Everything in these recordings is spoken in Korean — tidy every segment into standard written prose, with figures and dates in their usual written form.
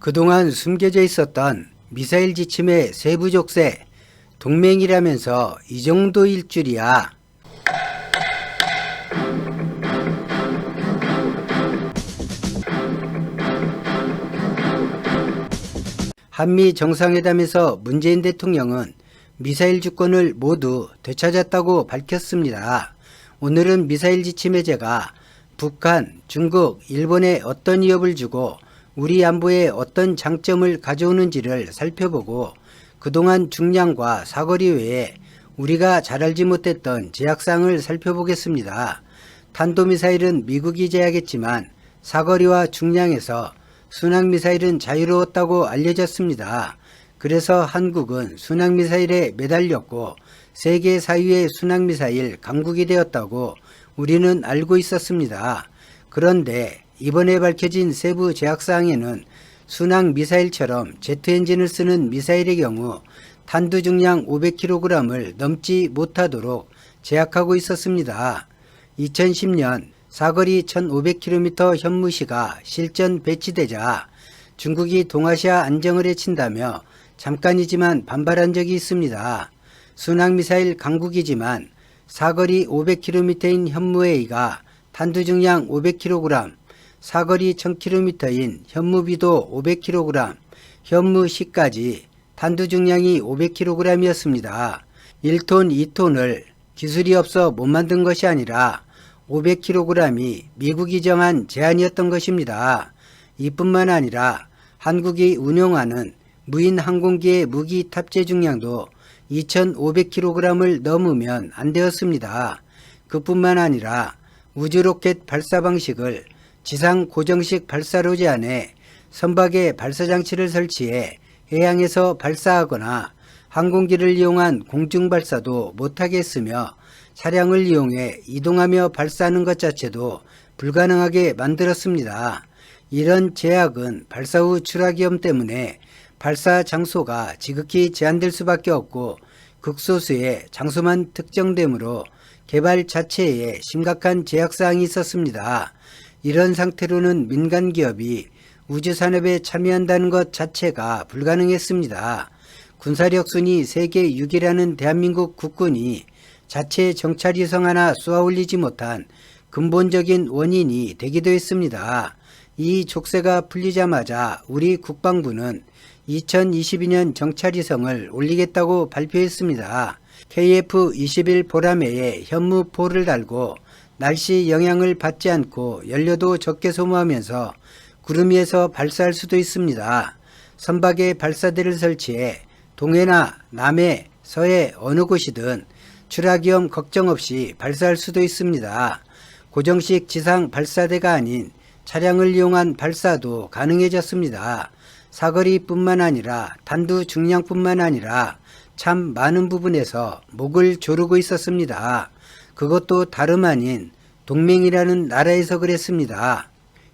그동안 숨겨져 있었던 미사일 지침의 세부 족쇄, 동맹이라면서 이 정도일 줄이야. 한미 정상회담에서 문재인 대통령은 미사일 주권을 모두 되찾았다고 밝혔습니다. 오늘은 미사일 지침 해제가 북한, 중국, 일본에 어떤 위협을 주고 우리 안보에 어떤 장점을 가져오는지를 살펴보고 그동안 중량과 사거리 외에 우리가 잘 알지 못했던 제약사항을 살펴보겠습니다. 탄도미사일은 미국이 제약했지만 사거리와 중량에서 순항미사일은 자유로웠다고 알려졌습니다. 그래서 한국은 순항미사일에 매달렸고 세계 4위의 순항미사일 강국이 되었다고 우리는 알고 있었습니다. 그런데 이번에 밝혀진 세부 제약사항에는 순항미사일처럼 제트엔진을 쓰는 미사일의 경우 탄두 중량 500kg을 넘지 못하도록 제약하고 있었습니다. 2010년 사거리 1500km 현무시가 실전 배치되자 중국이 동아시아 안정을 해친다며 잠깐이지만 반발한 적이 있습니다. 순항미사일 강국이지만 사거리 500km인 현무A가 탄두 중량 500kg, 사거리 1000km인 현무B도 500kg, 현무C까지 탄두 중량이 500kg이었습니다. 1톤, 2톤을 기술이 없어 못 만든 것이 아니라 500kg이 미국이 정한 제한이었던 것입니다. 이뿐만 아니라 한국이 운용하는 무인 항공기의 무기 탑재 중량도 2500kg을 넘으면 안 되었습니다. 그뿐만 아니라 우주로켓 발사 방식을 지상 고정식 발사로 제한해 선박에 발사장치를 설치해 해양에서 발사하거나 항공기를 이용한 공중발사도 못하게 했으며 차량을 이용해 이동하며 발사하는 것 자체도 불가능하게 만들었습니다. 이런 제약은 발사 후 추락 위험 때문에 발사 장소가 지극히 제한될 수밖에 없고 극소수의 장소만 특정되므로 개발 자체에 심각한 제약사항이 있었습니다. 이런 상태로는 민간 기업이 우주산업에 참여한다는 것 자체가 불가능했습니다. 군사력 순위 세계 6위라는 대한민국 국군이 자체 정찰위성 하나 쏘아 올리지 못한 근본적인 원인이 되기도 했습니다. 이 족쇄가 풀리자마자 우리 국방부는 2022년 정찰위성을 올리겠다고 발표했습니다. KF-21 보라매에 현무4를 달고 날씨 영향을 받지 않고 연료도 적게 소모하면서 구름 위에서 발사할 수도 있습니다. 선박에 발사대를 설치해 동해나 남해, 서해 어느 곳이든 추락 위험 걱정 없이 발사할 수도 있습니다. 고정식 지상 발사대가 아닌 차량을 이용한 발사도 가능해졌습니다. 사거리뿐만 아니라 탄두 중량뿐만 아니라 참 많은 부분에서 목을 조르고 있었습니다. 그것도 다름 아닌 동맹이라는 나라에서 그랬습니다.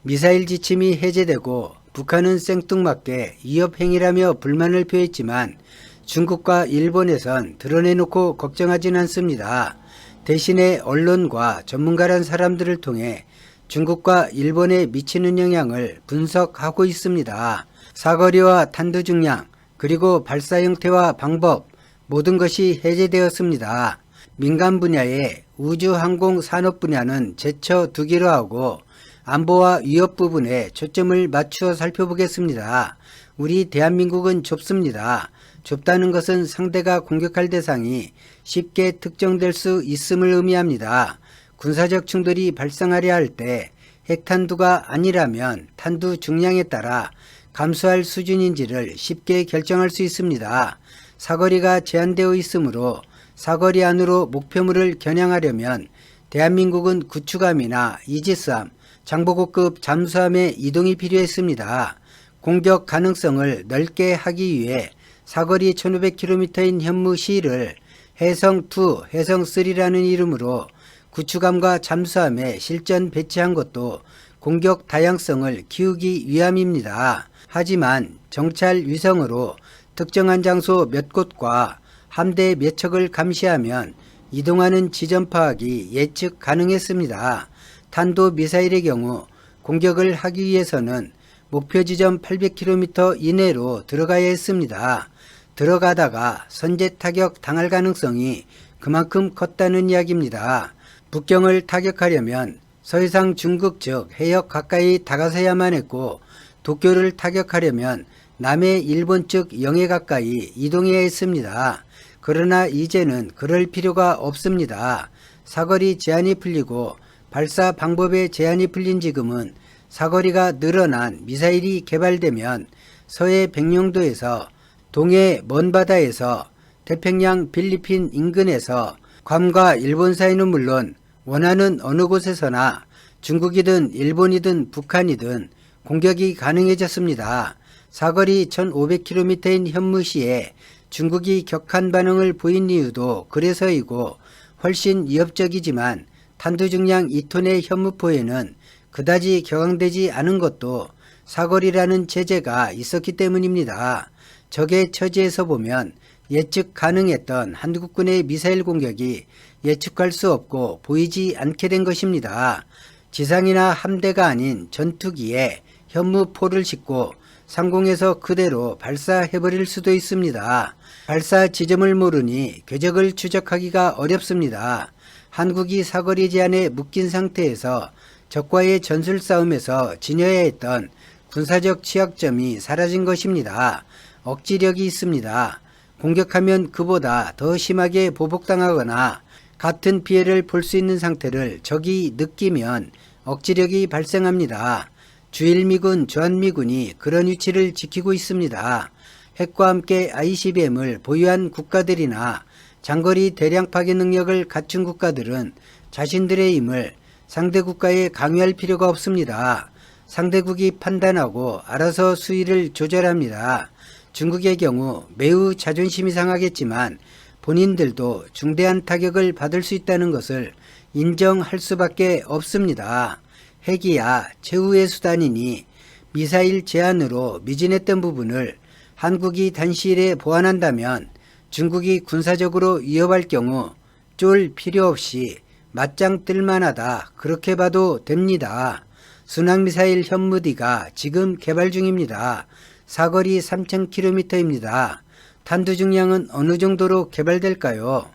미사일 지침이 해제되고 북한은 생뚱맞게 위협행위라며 불만을 표했지만 중국과 일본에선 드러내놓고 걱정하진 않습니다. 대신에 언론과 전문가란 사람들을 통해 중국과 일본에 미치는 영향을 분석하고 있습니다. 사거리와 탄두 중량, 그리고 발사 형태와 방법, 모든 것이 해제되었습니다. 민간 분야의 우주항공 산업 분야는 제쳐두기로 하고 안보와 위협 부분에 초점을 맞추어 살펴보겠습니다. 우리 대한민국은 좁습니다. 좁다는 것은 상대가 공격할 대상이 쉽게 특정될 수 있음을 의미합니다. 군사적 충돌이 발생하려 할 때 핵탄두가 아니라면 탄두 중량에 따라 감수할 수준인지를 쉽게 결정할 수 있습니다. 사거리가 제한되어 있으므로 사거리 안으로 목표물을 겨냥하려면 대한민국은 구축함이나 이지스함, 장보고급 잠수함의 이동이 필요했습니다. 공격 가능성을 넓게 하기 위해 사거리 1500km인 현무C를 해성2, 해성3라는 이름으로 구축함과 잠수함에 실전 배치한 것도 공격 다양성을 키우기 위함입니다. 하지만 정찰 위성으로 특정한 장소 몇 곳과 함대 몇 척을 감시하면 이동하는 지점 파악이 예측 가능했습니다. 탄도 미사일의 경우 공격을 하기 위해서는 목표 지점 800km 이내로 들어가야 했습니다. 들어가다가 선제 타격 당할 가능성이 그만큼 컸다는 이야기입니다. 북경을 타격하려면 서해상 중국 즉 해역 가까이 다가서야만 했고, 도쿄를 타격하려면 남해 일본 측 영해 가까이 이동해야 했습니다. 그러나 이제는 그럴 필요가 없습니다. 사거리 제한이 풀리고 발사 방법의 제한이 풀린 지금은 사거리가 늘어난 미사일이 개발되면 서해 백령도에서 동해 먼바다에서 태평양 필리핀 인근에서 괌과 일본 사이는 물론 원하는 어느 곳에서나 중국이든 일본이든 북한이든 공격이 가능해졌습니다. 사거리 1500km인 현무시에 중국이 격한 반응을 보인 이유도 그래서이고, 훨씬 위협적이지만 탄두중량 2톤의 현무포에는 그다지 격앙되지 않은 것도 사거리라는 제재가 있었기 때문입니다. 적의 처지에서 보면 예측 가능했던 한국군의 미사일 공격이 예측할 수 없고 보이지 않게 된 것입니다. 지상이나 함대가 아닌 전투기에 현무포를 싣고 상공에서 그대로 발사해버릴 수도 있습니다. 발사 지점을 모르니 궤적을 추적하기가 어렵습니다. 한국이 사거리 제한에 묶인 상태에서 적과의 전술 싸움에서 지녀야 했던 군사적 취약점이 사라진 것입니다. 억지력이 있습니다. 공격하면 그보다 더 심하게 보복당하거나 같은 피해를 볼 수 있는 상태를 적이 느끼면 억지력이 발생합니다. 주일미군, 주한미군이 그런 위치를 지키고 있습니다. 핵과 함께 ICBM을 보유한 국가들이나 장거리 대량 파괴 능력을 갖춘 국가들은 자신들의 힘을 상대 국가에 강요할 필요가 없습니다. 상대국이 판단하고 알아서 수위를 조절합니다. 중국의 경우 매우 자존심이 상하겠지만 본인들도 중대한 타격을 받을 수 있다는 것을 인정할 수밖에 없습니다. 핵이야 최후의 수단이니 미사일 제한으로 미진했던 부분을 한국이 단시일에 보완한다면 중국이 군사적으로 위협할 경우 쫄 필요 없이 맞짱 뜰만하다, 그렇게 봐도 됩니다. 순항미사일 현무디가 지금 개발 중입니다. 사거리 3000km입니다. 탄두 중량은 어느 정도로 개발될까요?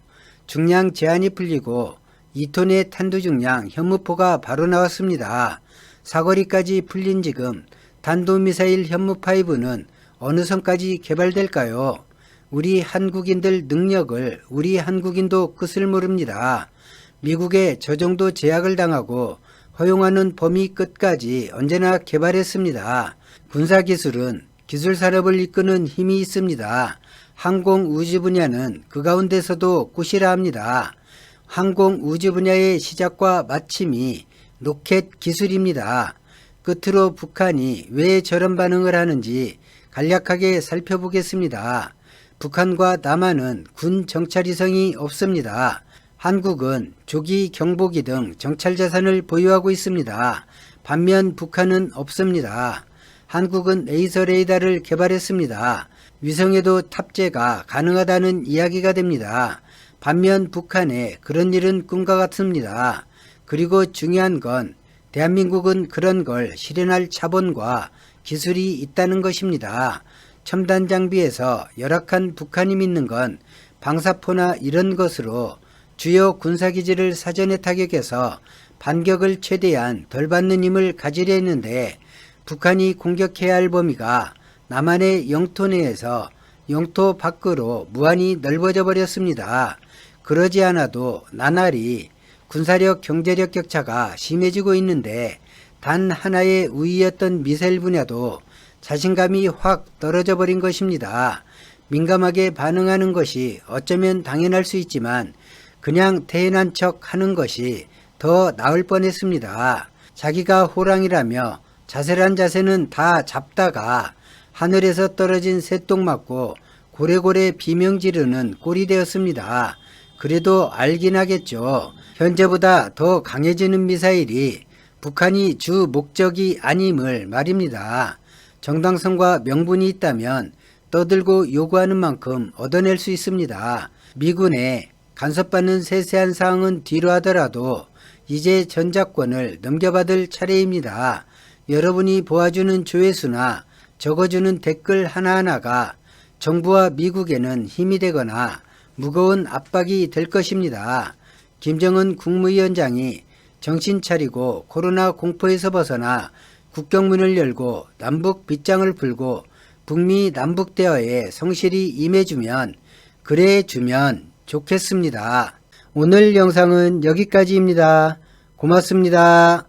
중량 제한이 풀리고 2톤의 탄두 중량 현무포가 바로 나왔습니다. 사거리까지 풀린 지금 탄도미사일 현무5는 어느 선까지 개발될까요? 우리 한국인들 능력을 우리 한국인도 끝을 모릅니다. 미국에 저 정도 제약을 당하고 허용하는 범위 끝까지 언제나 개발했습니다. 군사기술은 기술산업을 이끄는 힘이 있습니다. 항공우주 분야는 그 가운데서도 꽃이라 합니다. 항공우주 분야의 시작과 마침이 로켓 기술입니다. 끝으로 북한이 왜 저런 반응을 하는지 간략하게 살펴보겠습니다. 북한과 남한은 군 정찰위성이 없습니다. 한국은 조기 경보기 등 정찰 자산을 보유하고 있습니다. 반면 북한은 없습니다. 한국은 레이저 레이더를 개발했습니다. 위성에도 탑재가 가능하다는 이야기가 됩니다. 반면 북한에 그런 일은 꿈과 같습니다. 그리고 중요한 건 대한민국은 그런 걸 실현할 자본과 기술이 있다는 것입니다. 첨단 장비에서 열악한 북한이 믿는 건 방사포나 이런 것으로 주요 군사기지를 사전에 타격해서 반격을 최대한 덜 받는 힘을 가지려 했는데, 북한이 공격해야 할 범위가 남한의 영토 내에서 영토 밖으로 무한히 넓어져 버렸습니다. 그러지 않아도 나날이 군사력 경제력 격차가 심해지고 있는데, 단 하나의 우위였던 미사일 분야도 자신감이 확 떨어져 버린 것입니다. 민감하게 반응하는 것이 어쩌면 당연할 수 있지만 그냥 태연한 척 하는 것이 더 나을 뻔했습니다. 자기가 호랑이라며 자세란 자세는 다 잡다가 하늘에서 떨어진 새똥 맞고 고래고래 비명 지르는 꼴이 되었습니다. 그래도 알긴 하겠죠. 현재보다 더 강해지는 미사일이 북한이 주 목적이 아님을 말입니다. 정당성과 명분이 있다면 떠들고 요구하는 만큼 얻어낼 수 있습니다. 미군에 간섭받는 세세한 사항은 뒤로 하더라도 이제 전작권을 넘겨받을 차례입니다. 여러분이 보아주는 조회수나 적어주는 댓글 하나하나가 정부와 미국에는 힘이 되거나 무거운 압박이 될 것입니다. 김정은 국무위원장이 정신 차리고 코로나 공포에서 벗어나 국경문을 열고 남북 빗장을 풀고 북미 남북 대화에 성실히 임해주면 그래주면 좋겠습니다. 오늘 영상은 여기까지입니다. 고맙습니다.